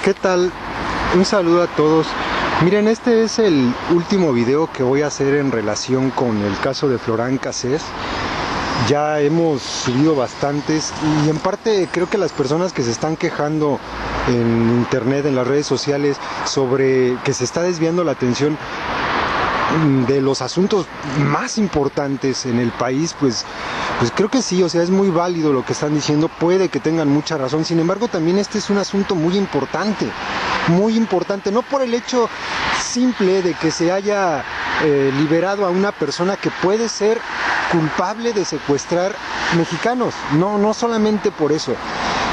¿Qué tal? Un saludo a todos. Miren, este es el último video que voy a hacer en relación con el caso de Florán Cassés. Ya hemos subido bastantes y en parte creo que las personas que se están quejando en internet, en las redes sociales, sobre que se está desviando la atención de los asuntos más importantes en el país, pues creo que sí, o sea, es muy válido lo que están diciendo, puede que tengan mucha razón. Sin embargo, también este es un asunto muy importante, no por el hecho simple de que se haya liberado a una persona que puede ser culpable de secuestrar mexicanos, no solamente por eso,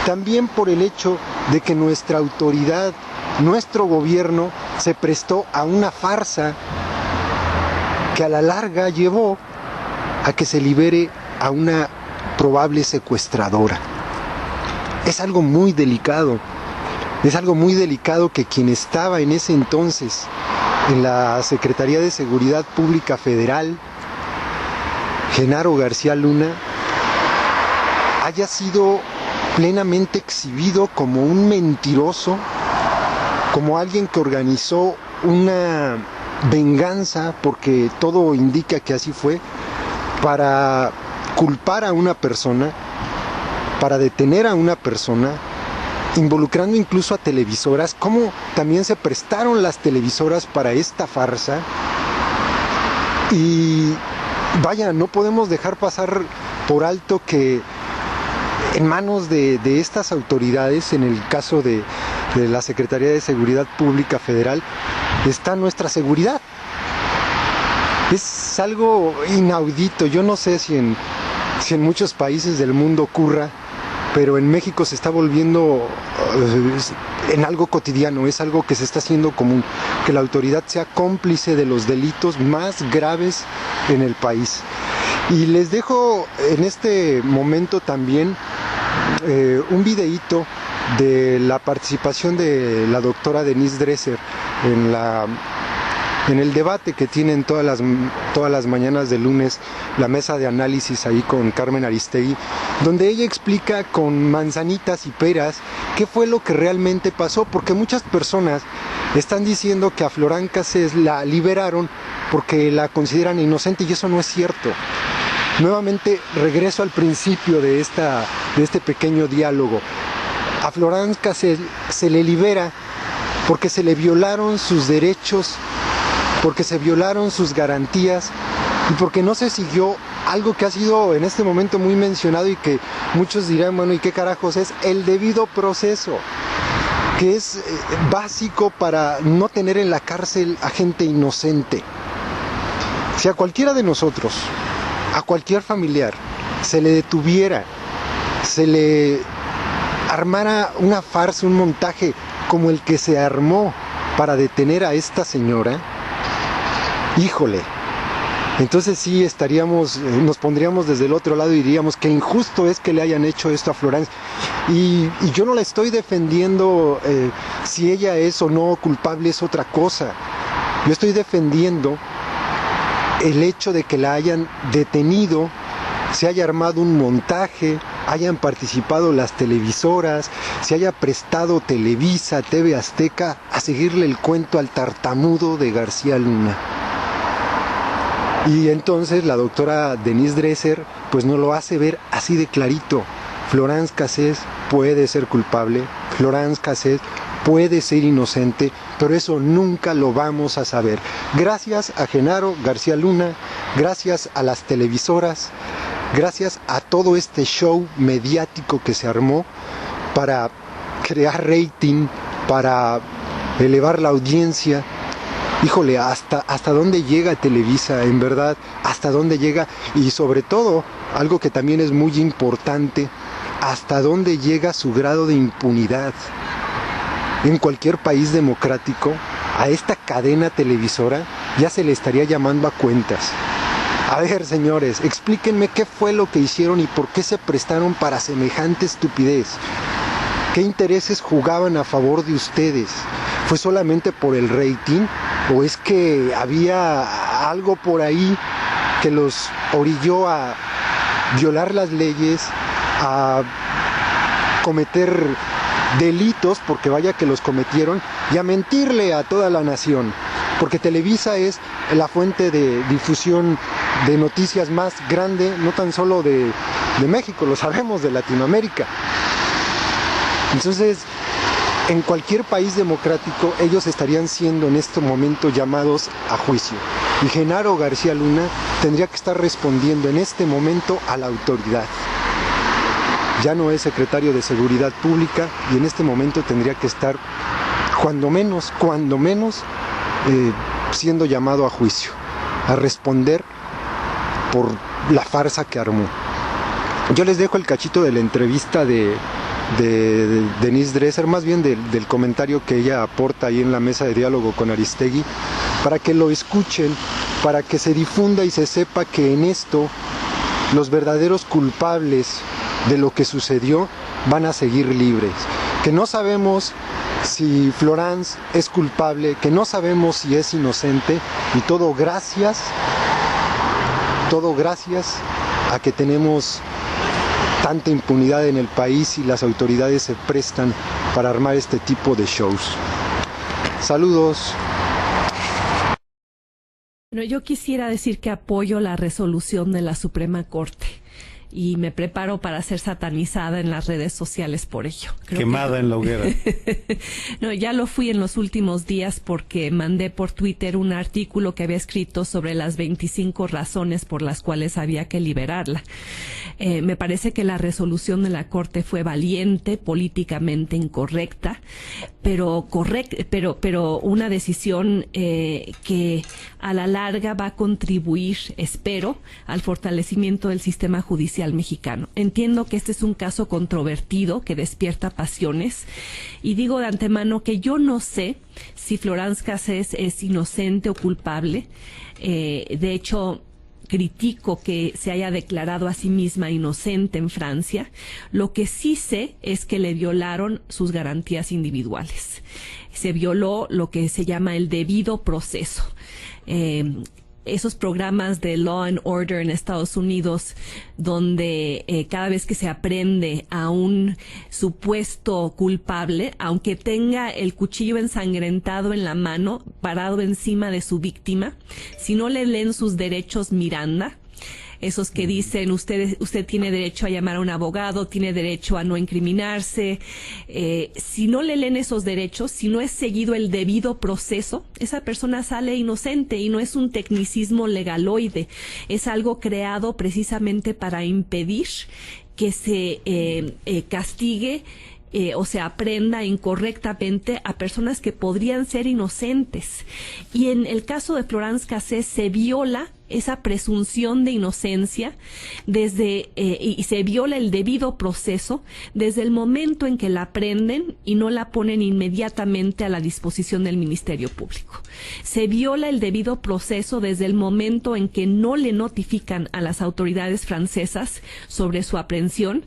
también por el hecho de que nuestra autoridad, nuestro gobierno se prestó a una farsa que a la larga llevó a que se libere a una probable secuestradora. Es algo muy delicado que quien estaba en ese entonces en la Secretaría de Seguridad Pública Federal, Genaro García Luna, haya sido plenamente exhibido como un mentiroso, como alguien que organizó una venganza, porque todo indica que así fue, para culpar a una persona, para detener a una persona, involucrando incluso a televisoras, como también se prestaron las televisoras para esta farsa. Y vaya, no podemos dejar pasar por alto que en manos de estas autoridades, en el caso de la Secretaría de Seguridad Pública Federal, está nuestra seguridad. Es algo inaudito. Yo no sé si en muchos países del mundo ocurra, pero en México se está volviendo en algo cotidiano, es algo que se está haciendo común, que la autoridad sea cómplice de los delitos más graves en el país. Y les dejo en este momento también un videíto de la participación de la doctora Denise Dresser en el debate que tienen todas las mañanas de lunes, la mesa de análisis ahí con Carmen Aristegui, donde ella explica con manzanitas y peras qué fue lo que realmente pasó, porque muchas personas están diciendo que a Florán Cassés la liberaron porque la consideran inocente, y eso no es cierto. Nuevamente regreso al principio de este pequeño diálogo. A Florán Cassés se le libera porque se le violaron sus derechos, porque se violaron sus garantías y porque no se siguió algo que ha sido en este momento muy mencionado y que muchos dirán, bueno, ¿y qué carajos es? El debido proceso, que es básico para no tener en la cárcel a gente inocente. Si a cualquiera de nosotros, a cualquier familiar, se le detuviera, se le armara una farsa, un montaje como el que se armó para detener a esta señora, híjole, entonces sí nos pondríamos desde el otro lado y diríamos que injusto es que le hayan hecho esto a Florán. Y yo no la estoy defendiendo, si ella es o no culpable es otra cosa. Yo estoy defendiendo el hecho de que la hayan detenido, se haya armado un montaje, hayan participado las televisoras, se haya prestado Televisa, TV Azteca a seguirle el cuento al tartamudo de García Luna. Y entonces la doctora Denise Dresser pues nos lo hace ver así de clarito. Florán Cassés puede ser culpable, Florán Cassés puede ser inocente, pero eso nunca lo vamos a saber. Gracias a Genaro García Luna, gracias a las televisoras, gracias a todo este show mediático que se armó para crear rating, para elevar la audiencia. Híjole, hasta dónde llega Televisa, en verdad, hasta dónde llega, y sobre todo, algo que también es muy importante, hasta dónde llega su grado de impunidad. En cualquier país democrático, a esta cadena televisora ya se le estaría llamando a cuentas. A ver, señores, explíquenme qué fue lo que hicieron y por qué se prestaron para semejante estupidez. ¿Qué intereses jugaban a favor de ustedes? ¿Fue solamente por el rating? ¿O es que había algo por ahí que los orilló a violar las leyes, a cometer delitos, porque vaya que los cometieron, y a mentirle a toda la nación, porque Televisa es la fuente de difusión de noticias más grande, no tan solo de México, lo sabemos, de Latinoamérica. Entonces, en cualquier país democrático, ellos estarían siendo en este momento llamados a juicio. Y Genaro García Luna tendría que estar respondiendo en este momento a la autoridad. Ya no es secretario de Seguridad Pública y en este momento tendría que estar, cuando menos, siendo llamado a juicio, a responder por la farsa que armó. Yo les dejo el cachito de la entrevista de Denise Dresser, más bien del comentario que ella aporta ahí en la mesa de diálogo con Aristegui, para que lo escuchen, para que se difunda y se sepa que en esto los verdaderos culpables de lo que sucedió van a seguir libres, que no sabemos si Florence es culpable, que no sabemos si es inocente, y todo gracias a que tenemos tanta impunidad en el país y las autoridades se prestan para armar este tipo de shows. Saludos. Bueno, yo quisiera decir que apoyo la resolución de la Suprema Corte y me preparo para ser satanizada en las redes sociales por ello. Quemada en la hoguera. No, ya lo fui en los últimos días porque mandé por Twitter un artículo que había escrito sobre las 25 razones por las cuales había que liberarla. Me parece que la resolución de la Corte fue valiente, políticamente incorrecta, pero una decisión que a la larga va a contribuir, espero, al fortalecimiento del sistema judicial mexicano. Entiendo que este es un caso controvertido que despierta pasiones y digo de antemano que yo no sé si Florence Cassés es inocente o culpable. De hecho, critico que se haya declarado a sí misma inocente en Francia. Lo que sí sé es que le violaron sus garantías individuales. Se violó lo que se llama el debido proceso. Esos programas de Law and Order en Estados Unidos, donde cada vez que se aprende a un supuesto culpable, aunque tenga el cuchillo ensangrentado en la mano, parado encima de su víctima, si no le leen sus derechos Miranda, esos que dicen usted tiene derecho a llamar a un abogado, tiene derecho a no incriminarse, si no le leen esos derechos, si no es seguido el debido proceso, esa persona sale inocente y no es un tecnicismo legaloide, es algo creado precisamente para impedir que se castigue o se aprenda incorrectamente a personas que podrían ser inocentes. Y en el caso de Florence Cassés se viola esa presunción de inocencia y se viola el debido proceso desde el momento en que la prenden y no la ponen inmediatamente a la disposición del Ministerio Público. Se viola el debido proceso desde el momento en que no le notifican a las autoridades francesas sobre su aprehensión.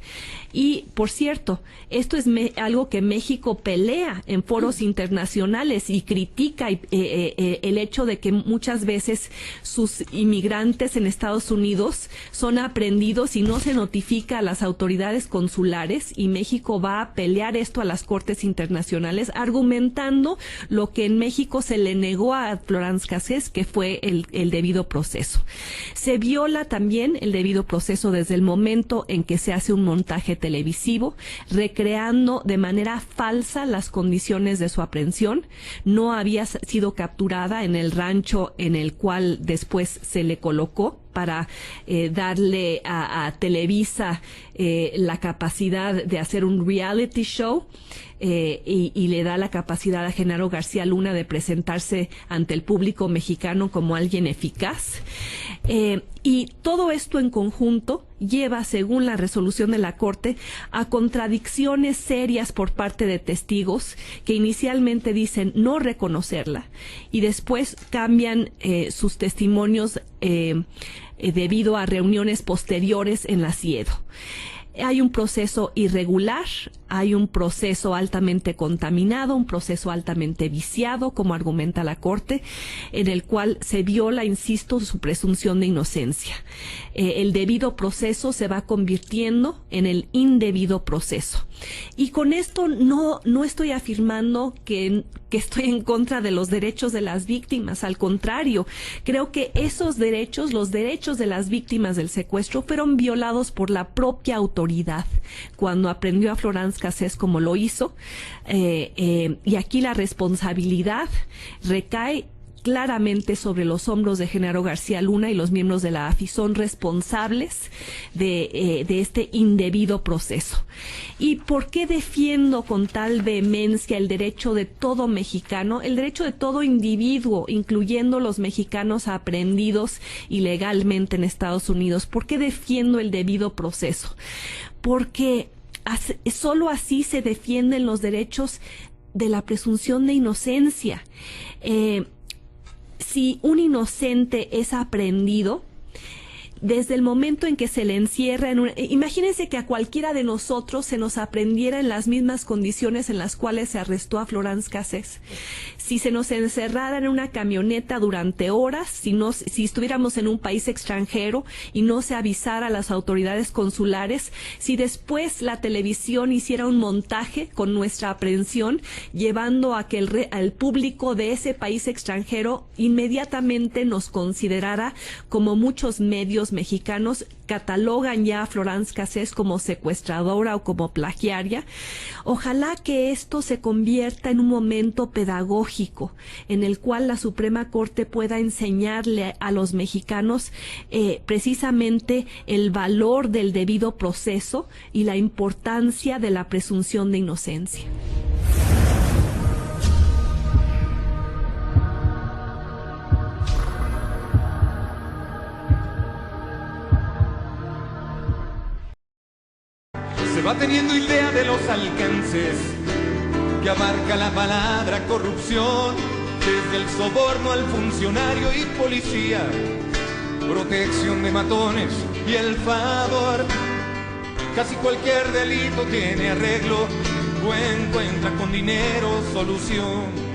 Y, por cierto, esto es algo que México pelea en foros internacionales y critica el hecho de que muchas veces sus inmigrantes en Estados Unidos son aprehendidos y no se notifica a las autoridades consulares, y México va a pelear esto a las cortes internacionales argumentando lo que en México se le negó a Florence Cassés, que fue el debido proceso. Se viola también el debido proceso desde el momento en que se hace un montaje televisivo recreando de manera falsa las condiciones de su aprehensión. No había sido capturada en el rancho en el cual después se le colocó para darle a Televisa la capacidad de hacer un reality show, y le da la capacidad a Genaro García Luna de presentarse ante el público mexicano como alguien eficaz. Y todo esto en conjunto lleva, según la resolución de la Corte, a contradicciones serias por parte de testigos que inicialmente dicen no reconocerla y después cambian sus testimonios debido a reuniones posteriores en la Siedo. Hay un proceso irregular, hay un proceso altamente contaminado, un proceso altamente viciado, como argumenta la Corte, en el cual se viola, insisto, su presunción de inocencia. El debido proceso se va convirtiendo en el indebido proceso. Y con esto no estoy afirmando que estoy en contra de los derechos de las víctimas. Al contrario, creo que esos derechos, los derechos de las víctimas del secuestro, fueron violados por la propia autoridad cuando aprendió a Florence Cassés como lo hizo. Y aquí la responsabilidad recae claramente sobre los hombros de Genaro García Luna, y los miembros de la AFI son responsables de este indebido proceso. ¿Y por qué defiendo con tal vehemencia el derecho de todo mexicano, el derecho de todo individuo, incluyendo los mexicanos aprehendidos ilegalmente en Estados Unidos? ¿Por qué defiendo el debido proceso? Porque solo así se defienden los derechos de la presunción de inocencia. Si un inocente es aprehendido, desde el momento en que se le encierra imagínense que a cualquiera de nosotros se nos aprehendiera en las mismas condiciones en las cuales se arrestó a Florence Cassés. Si se nos encerrara en una camioneta durante horas, si estuviéramos en un país extranjero y no se avisara a las autoridades consulares, si después la televisión hiciera un montaje con nuestra aprehensión, llevando a que al público de ese país extranjero inmediatamente nos considerara, como muchos medios mexicanos catalogan ya a Florence Cassés como secuestradora o como plagiaria. Ojalá que esto se convierta en un momento pedagógico en el cual la Suprema Corte pueda enseñarle a los mexicanos precisamente el valor del debido proceso y la importancia de la presunción de inocencia. Se va teniendo idea de los alcances que abarca la palabra corrupción, desde el soborno al funcionario y policía, protección de matones y el favor. Casi cualquier delito tiene arreglo o encuentra con dinero solución.